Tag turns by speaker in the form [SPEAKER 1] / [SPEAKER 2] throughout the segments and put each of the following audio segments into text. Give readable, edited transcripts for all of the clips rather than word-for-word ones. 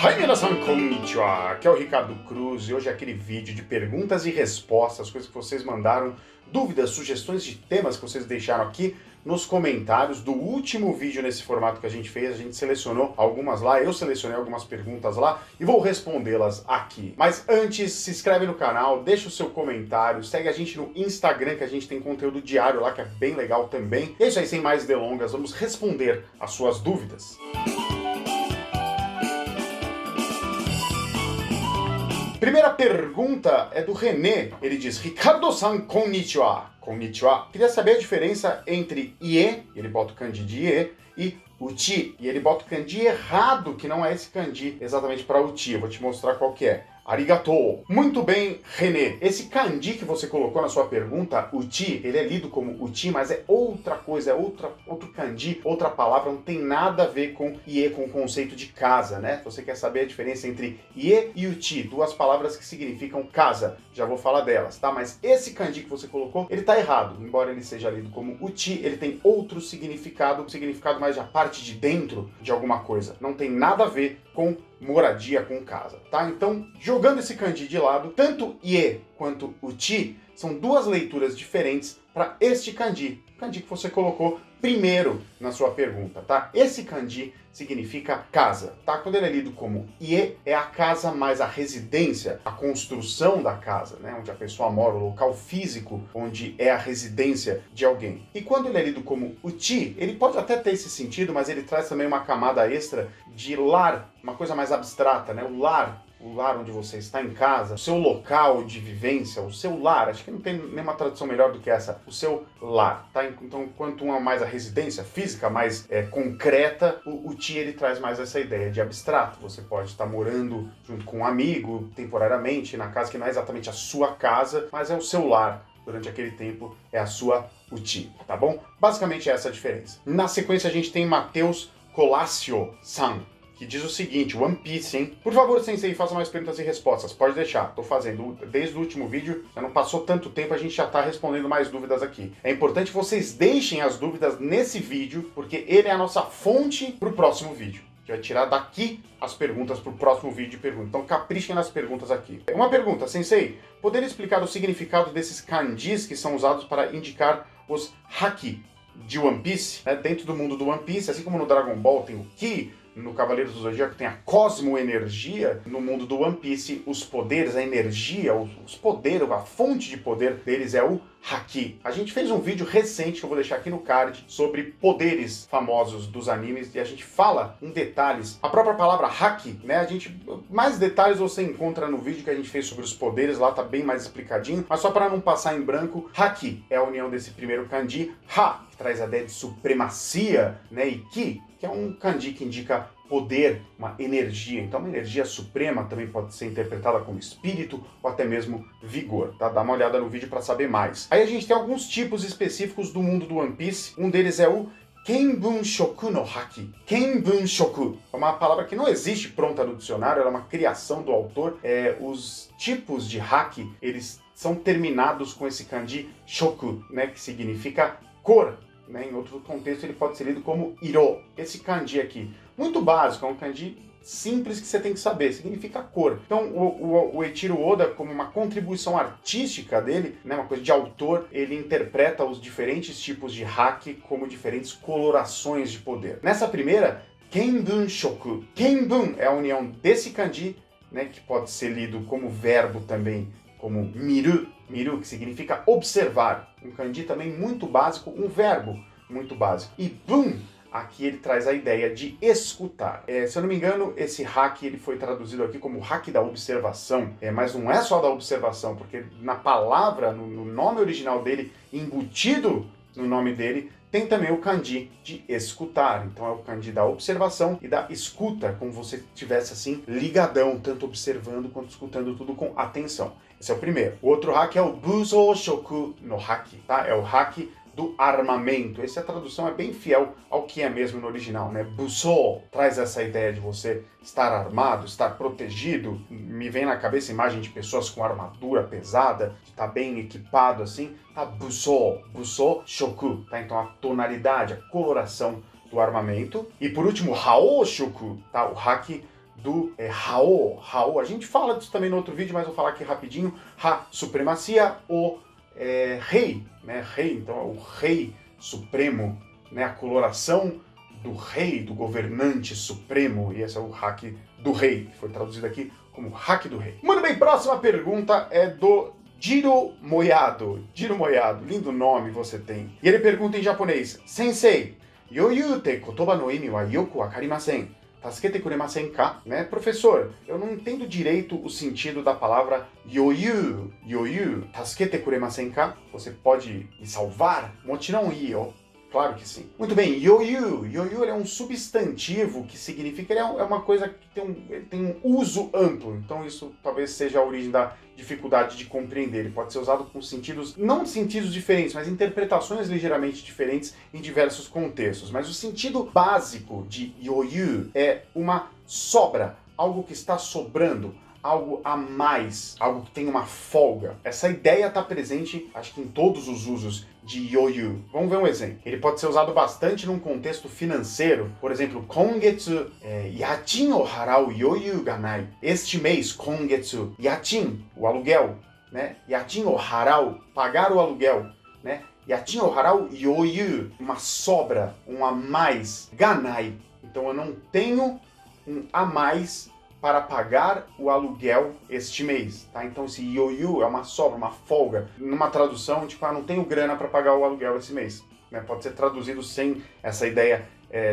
[SPEAKER 1] Hai, minasan konnichiwa! Aqui é o Ricardo Cruz e hoje é aquele vídeo de perguntas e respostas, coisas que vocês mandaram, dúvidas, sugestões de temas que vocês deixaram aqui nos comentários do último vídeo nesse formato que a gente fez. A gente selecionou algumas lá, eu selecionei algumas perguntas lá e vou respondê-las aqui. Mas antes, se inscreve no canal, deixa o seu comentário, segue a gente no Instagram, que a gente tem conteúdo diário lá, que é bem legal também. E é isso aí, sem mais delongas, vamos responder as suas dúvidas. Primeira pergunta é do René. Ele diz: Ricardo-san, konnichiwa. Konnichiwa. Queria saber a diferença entre ie, ele bota o kanji de ie, e uchi. E ele bota o kanji errado, que não é esse kanji exatamente para uchi. Eu vou te mostrar qual que é. Arigatou. Muito bem, René. Esse kanji que você colocou na sua pergunta, uchi, ele é lido como uchi, mas é outra coisa, é outro kanji, outra palavra, não tem nada a ver com ie, com o conceito de casa, né? Você quer saber a diferença entre ie e uchi, duas palavras que significam casa. Já vou falar delas, tá? Mas esse kanji que você colocou, ele tá errado. Embora ele seja lido como uchi, ele tem outro significado, significado mais da parte de dentro de alguma coisa. Não tem nada a ver com moradia, com casa, tá? Então, jogando esse kanji de lado, tanto ie quanto uchi são duas leituras diferentes para este kanji. O kanji que você colocou primeiro na sua pergunta, tá? Esse kanji significa casa, tá? Quando ele é lido como ie, é a casa mais a residência, a construção da casa, né? Onde a pessoa mora, o local físico onde é a residência de alguém. E quando ele é lido como uchi, ele pode até ter esse sentido, mas ele traz também uma camada extra de lar, uma coisa mais abstrata, né? O lar onde você está em casa, o seu local de vivência, o seu lar, acho que não tem nenhuma tradução melhor do que essa, o seu lar, tá? Então, quanto uma mais a residência física, mais concreta, o uchi ele traz mais essa ideia de abstrato. Você pode estar morando junto com um amigo, temporariamente, na casa que não é exatamente a sua casa, mas é o seu lar. Durante aquele tempo é a sua uchi, tá bom? Basicamente é essa a diferença. Na sequência a gente tem Matheus Colácio-san, que diz o seguinte: One Piece, hein? Por favor, sensei, faça mais perguntas e respostas. Pode deixar, tô fazendo. Desde o último vídeo, já não passou tanto tempo, a gente já tá respondendo mais dúvidas aqui. É importante vocês deixem as dúvidas nesse vídeo, porque ele é a nossa fonte pro próximo vídeo. A gente vai tirar daqui as perguntas pro próximo vídeo de perguntas. Então caprichem nas perguntas aqui. Uma pergunta, sensei, poderia explicar o significado desses kanjis que são usados para indicar os haki de One Piece? Dentro do mundo do One Piece, assim como no Dragon Ball tem o Ki, no Cavaleiros do Zodíaco tem a cosmoenergia, no mundo do One Piece os poderes, a energia, os poderes, a fonte de poder deles é o haki. A gente fez um vídeo recente que eu vou deixar aqui no card sobre poderes famosos dos animes e a gente fala em detalhes. A própria palavra haki, né? Mais detalhes você encontra no vídeo que a gente fez sobre os poderes, lá tá bem mais explicadinho, mas só para não passar em branco, haki é a união desse primeiro kanji, ha, que traz a ideia de supremacia, né? E ki, que é um kanji que indica poder, uma energia. Então, uma energia suprema também pode ser interpretada como espírito ou até mesmo vigor, tá? Dá uma olhada no vídeo para saber mais. Aí a gente tem alguns tipos específicos do mundo do One Piece. Um deles é o Kenbunshoku no Haki. Kenbunshoku é uma palavra que não existe pronta no dicionário, ela é uma criação do autor. Os tipos de Haki, eles são terminados com esse kanji shoku, né? Que significa cor. Em outro contexto ele pode ser lido como iro. Esse kanji aqui, muito básico, é um kanji simples que você tem que saber, significa cor. Então o Eiichiro Oda, como uma contribuição artística dele, né, uma coisa de autor, ele interpreta os diferentes tipos de haki como diferentes colorações de poder. Nessa primeira, Kenbunshoku. Kenbun é a união desse kanji, né, que pode ser lido como verbo também, como miru, que significa observar. Um kanji também muito básico, um verbo muito básico. E bun, aqui ele traz a ideia de escutar. Se eu não me engano, esse haki ele foi traduzido aqui como haki da observação, mas não é só da observação, porque na palavra, no nome original dele, embutido no nome dele, tem também o kanji de escutar. Então é o kanji da observação e da escuta, como você estivesse assim ligadão, tanto observando quanto escutando tudo com atenção. Esse é o primeiro. O outro haki é o Busou-shoku no Haki, tá? É o haki do armamento. Essa tradução é bem fiel ao que é mesmo no original, né? Busou traz essa ideia de você estar armado, estar protegido. Me vem na cabeça a imagem de pessoas com armadura pesada, de estar bem equipado assim. Tá? Busou shoku, tá? Então a tonalidade, a coloração do armamento. E por último, Hao-shoku, tá? O haki do Hao. Hao, a gente fala disso também no outro vídeo, mas vou falar aqui rapidinho. Ha, supremacia, o rei, né? Rei, então é o rei supremo, né? A coloração do rei, do governante supremo, e esse é o hack do rei, que foi traduzido aqui como hack do rei. Muito bem, próxima pergunta é do Jiro Moyado. Jiro Moyado, lindo nome você tem. E ele pergunta em japonês: Sensei, yoyu te kotoba no imi wa yoku wakarimasen. Tasukete kuremasen ka? Né? Professor, eu não entendo direito o sentido da palavra yoyu. Yoyu, tasukete kuremasen ka? Você pode me salvar? Mochiron iyo. Claro que sim. Muito bem, yoyu. Yoyu é um substantivo que significa, ele é uma coisa que tem um uso amplo. Então isso talvez seja a origem da dificuldade de compreender. Ele pode ser usado com sentidos, não sentidos diferentes, mas interpretações ligeiramente diferentes em diversos contextos. Mas o sentido básico de yoyu é uma sobra, algo que está sobrando, algo a mais, algo que tem uma folga. Essa ideia está presente, acho que em todos os usos de yoyu. Vamos ver um exemplo. Ele pode ser usado bastante num contexto financeiro. Por exemplo, kongetsu yachin o harau yoyu ga nai. Este mês, kongetsu, yachin, o aluguel, né? Yachin o harau, pagar o aluguel, né? Yachin o harau yoyu, uma sobra, um a mais, ganai. Então eu não tenho um a mais para pagar o aluguel este mês, tá? Então esse yoyu é uma sobra, uma folga. Numa tradução, tipo, não tenho grana para pagar o aluguel esse mês, né? Pode ser traduzido sem essa ideia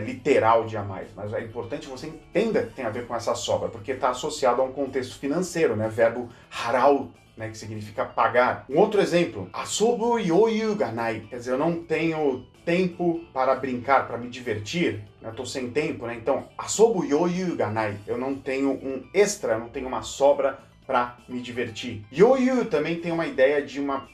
[SPEAKER 1] literal de a mais, mas é importante que você entenda que tem a ver com essa sobra, porque está associado a um contexto financeiro, né? Verbo harau, né? Que significa pagar. Um outro exemplo, asobu yoyu ga nai, quer dizer, eu não tenho tempo para brincar, para me divertir, eu estou sem tempo, né? Então, asobu yoyu ga nai, eu não tenho um extra, eu não tenho uma sobra para me divertir. Yoyu também tem uma ideia de uma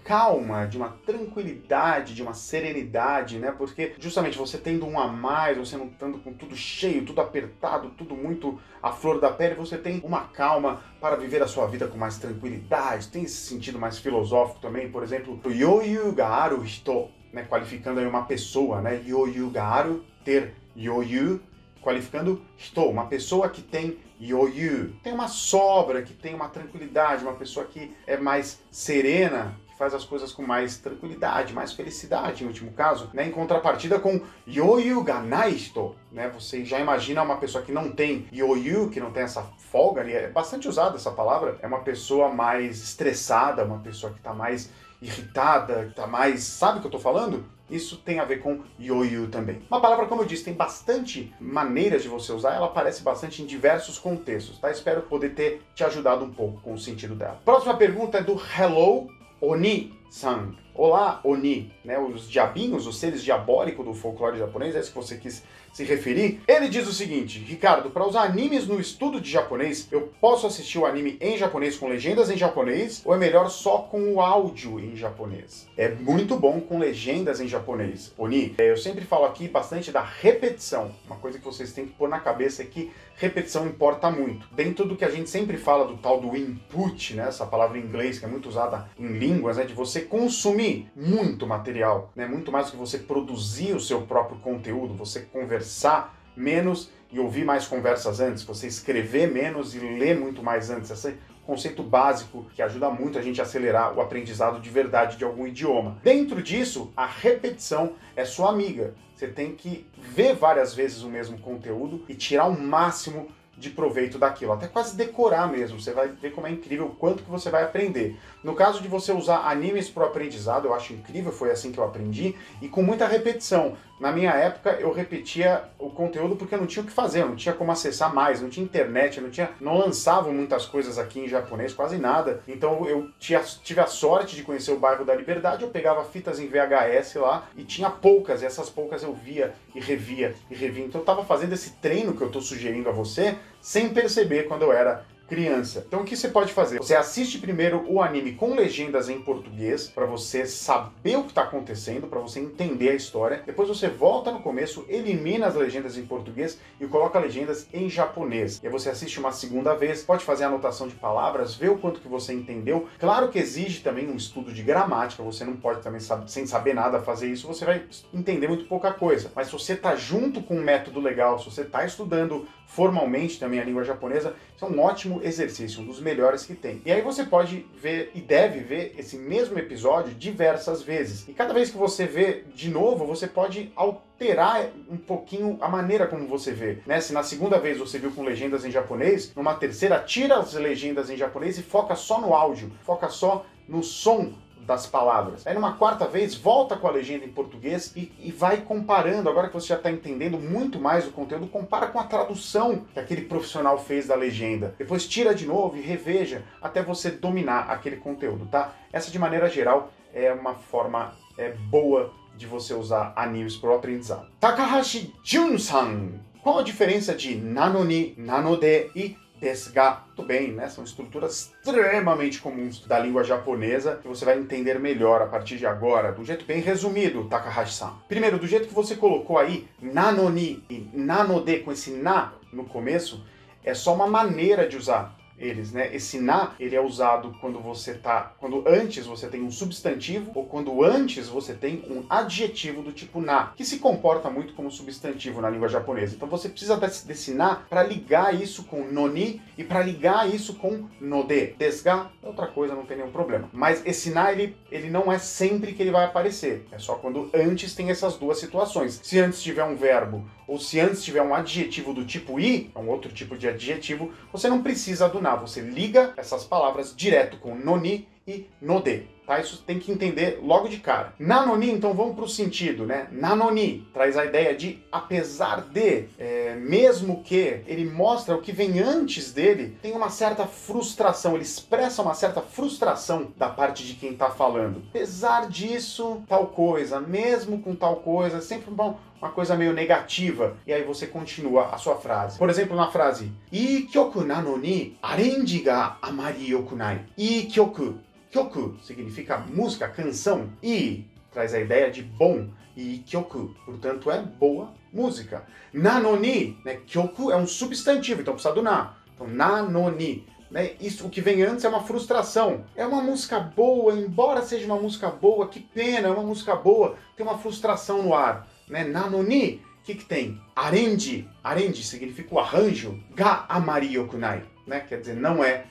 [SPEAKER 1] calma, de uma tranquilidade, de uma serenidade, né? Porque justamente você tendo um a mais, você não estando com tudo cheio, tudo apertado, tudo muito à flor da pele, você tem uma calma para viver a sua vida com mais tranquilidade. Tem esse sentido mais filosófico também, por exemplo, yoyu ga aru hito, né? Qualificando aí uma pessoa, né? Yoyu ga aru, ter yoyu, qualificando hito, uma pessoa que tem yoyu, tem uma sobra, que tem uma tranquilidade, uma pessoa que é mais serena, que faz as coisas com mais tranquilidade, mais felicidade, em último caso, né? Em contrapartida com yoyu ga nai hito, né? Você já imagina uma pessoa que não tem yoyu, que não tem essa folga, é bastante usada essa palavra, é uma pessoa mais estressada, uma pessoa que está mais irritada, que está mais... Sabe o que eu estou falando? Isso tem a ver com yoyu também. Uma palavra, como eu disse, tem bastante maneiras de você usar, ela aparece bastante em diversos contextos, tá? Espero poder ter te ajudado um pouco com o sentido dela. Próxima pergunta é do Hello Oni-san. Olá, Oni, né? Os diabinhos, os seres diabólicos do folclore japonês, é isso que você quis se referir. Ele diz o seguinte: Ricardo, para usar animes no estudo de japonês, eu posso assistir o anime em japonês com legendas em japonês ou é melhor só com o áudio em japonês? É muito bom com legendas em japonês. Oni, eu sempre falo aqui bastante da repetição. Uma coisa que vocês têm que pôr na cabeça é que repetição importa muito. Dentro do que a gente sempre fala do tal do input, né? Essa palavra em inglês que é muito usada em línguas, né? De você consumir muito material, né? Muito mais do que você produzir o seu próprio conteúdo, você conversar menos e ouvir mais conversas antes, você escrever menos e ler muito mais antes. Esse conceito básico que ajuda muito a gente a acelerar o aprendizado de verdade de algum idioma. Dentro disso, a repetição é sua amiga. Você tem que ver várias vezes o mesmo conteúdo e tirar o máximo de proveito daquilo, até quase decorar mesmo. Você vai ver como é incrível o quanto que você vai aprender. No caso de você usar animes para o aprendizado, eu acho incrível, foi assim que eu aprendi, e com muita repetição. Na minha época, eu repetia o conteúdo porque eu não tinha o que fazer, eu não tinha como acessar mais, não tinha internet, não lançavam muitas coisas aqui em japonês, quase nada. Então eu tive a sorte de conhecer o bairro da Liberdade, eu pegava fitas em VHS lá, e tinha poucas, e essas poucas eu via e revia e revia. Então eu estava fazendo esse treino que eu estou sugerindo a você, sem perceber quando eu era criança. Então o que você pode fazer? Você assiste primeiro o anime com legendas em português, para você saber o que está acontecendo, para você entender a história. Depois você volta no começo, elimina as legendas em português e coloca legendas em japonês. E aí você assiste uma segunda vez, pode fazer anotação de palavras, ver o quanto que você entendeu. Claro que exige também um estudo de gramática, você não pode também, sem saber nada, fazer isso, você vai entender muito pouca coisa. Mas se você está junto com um método legal, se você está estudando formalmente também a língua japonesa, isso é um ótimo exercício, um dos melhores que tem. E aí você pode ver e deve ver esse mesmo episódio diversas vezes. E cada vez que você vê de novo, você pode alterar um pouquinho a maneira como você vê, né? Se na segunda vez você viu com legendas em japonês, numa terceira tira as legendas em japonês e foca só no áudio, foca só no som das palavras. Aí numa quarta vez, volta com a legenda em português e vai comparando, agora que você já está entendendo muito mais o conteúdo, compara com a tradução que aquele profissional fez da legenda. Depois tira de novo e reveja até você dominar aquele conteúdo, tá? Essa, de maneira geral, é uma forma boa de você usar animes para o aprendizado. Takahashi Jun-san! Qual a diferença de nanoni, nanode e desu ga? Tudo bem, né? São estruturas extremamente comuns da língua japonesa que você vai entender melhor a partir de agora, do jeito bem resumido, Takahashi-san. Primeiro, do jeito que você colocou aí, nanoni e nanode com esse na no começo, é só uma maneira de usar eles, né? Esse na, ele é usado quando antes você tem um substantivo ou quando antes você tem um adjetivo do tipo na, que se comporta muito como substantivo na língua japonesa. Então você precisa desse na para ligar isso com noni e para ligar isso com node. Desu ga é outra coisa, não tem nenhum problema. Mas esse na, ele não é sempre que ele vai aparecer. É só quando antes tem essas duas situações. Se antes tiver um verbo ou se antes tiver um adjetivo do tipo i, é um outro tipo de adjetivo, você não precisa do na, você liga essas palavras direto com noni e node, tá? Isso tem que entender logo de cara. Nanoni, então vamos para o sentido, né? Nanoni traz a ideia de apesar de, mesmo que, ele mostra o que vem antes dele, tem uma certa frustração, ele expressa uma certa frustração da parte de quem está falando. Apesar disso, tal coisa, mesmo com tal coisa, sempre uma coisa meio negativa, e aí você continua a sua frase. Por exemplo, na frase ii kyoku nanoni arenji ga amari yokunai. Ii kyoku. Kyoku significa música, canção. I traz a ideia de bom. E kyoku, portanto, é boa música. Nanoni, né? Kyoku é um substantivo, então precisa do na. Então, nanoni. Né? Isso, o que vem antes é uma frustração. É uma música boa, embora seja uma música boa, que pena, é uma música boa, tem uma frustração no ar. Né? Nanoni, o que tem? Arenji. Arenji significa o arranjo. Ga amari yokunai. Né? Quer dizer, não é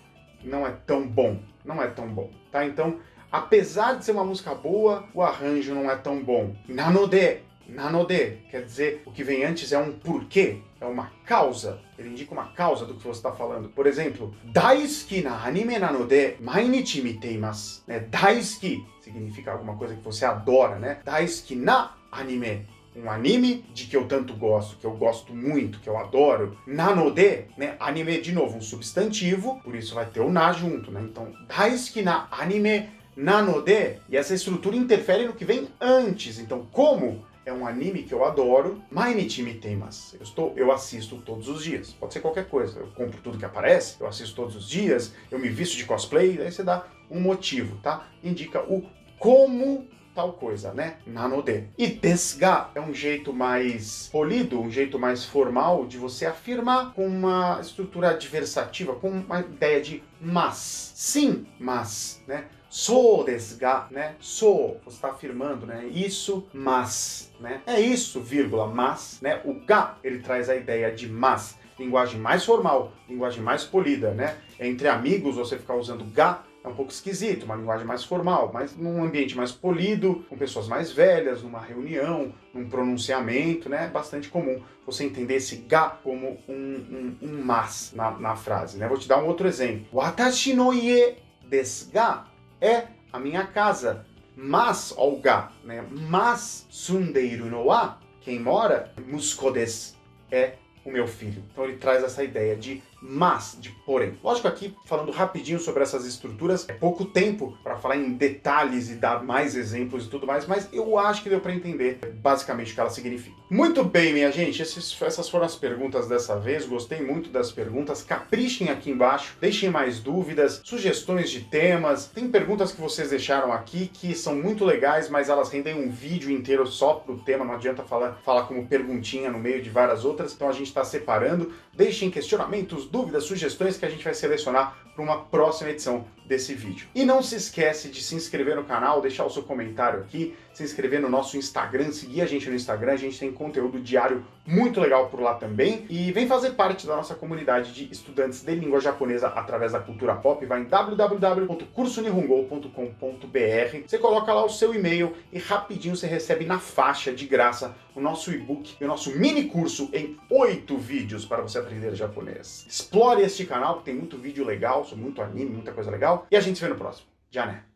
[SPEAKER 1] tão bom. Não é tão bom, tá? Então, apesar de ser uma música boa, o arranjo não é tão bom. Nanode. Nanode quer dizer, o que vem antes é um porquê, é uma causa. Ele indica uma causa do que você está falando. Por exemplo, daisuki na anime nanode mainichi miteimasu. Daisuki significa alguma coisa que você adora, né? Daisuki na anime. Um anime de que eu tanto gosto, que eu gosto muito, que eu adoro. Nanode, né? Anime, de novo, um substantivo, por isso vai ter o na junto, né? Então, daisuki na anime nanode, e essa estrutura interfere no que vem antes. Então, como é um anime que eu adoro, mainichi miteimasu. Eu assisto todos os dias. Pode ser qualquer coisa. Eu compro tudo que aparece, eu assisto todos os dias, eu me visto de cosplay, aí você dá um motivo, tá? Indica o como tal coisa, né? Nanode. E desu ga é um jeito mais polido, um jeito mais formal de você afirmar com uma estrutura adversativa, com uma ideia de mas. Sim, mas, né? So desu ga, né? So, você está afirmando, né? Isso, mas, né? É isso, vírgula, mas, né? O ga, ele traz a ideia de mas. Linguagem mais formal, linguagem mais polida, né? Entre amigos, você ficar usando ga é um pouco esquisito, uma linguagem mais formal, mas num ambiente mais polido, com pessoas mais velhas, numa reunião, num pronunciamento, né? É bastante comum você entender esse ga como um mas na frase, né? Vou te dar um outro exemplo. Watashi no ie desu ga é a minha casa, mas, ó o ga, né? Mas sundeiru no wa, quem mora, musuko desu, é o meu filho. Então ele traz essa ideia de mas, de porém. Lógico, aqui falando rapidinho sobre essas estruturas, é pouco tempo para falar em detalhes e dar mais exemplos e tudo mais, mas eu acho que deu para entender basicamente o que ela significa. Muito bem, minha gente, essas foram as perguntas dessa vez, gostei muito das perguntas, caprichem aqui embaixo, deixem mais dúvidas, sugestões de temas, tem perguntas que vocês deixaram aqui que são muito legais, mas elas rendem um vídeo inteiro só pro tema, não adianta falar como perguntinha no meio de várias outras, então a gente está separando, deixem questionamentos, dúvidas, sugestões que a gente vai selecionar para uma próxima edição desse vídeo. E não se esquece de se inscrever no canal, deixar o seu comentário aqui, se inscrever no nosso Instagram, seguir a gente no Instagram, a gente tem conteúdo diário muito legal por lá também. E vem fazer parte da nossa comunidade de estudantes de língua japonesa através da cultura pop. Vai em www.cursonihongo.com.br, você coloca lá o seu e-mail e rapidinho você recebe na faixa de graça o nosso e-book e o nosso mini curso em 8 vídeos para você aprender japonês. Explore este canal, que tem muito vídeo legal, muito anime, muita coisa legal. E a gente se vê no próximo. Já né?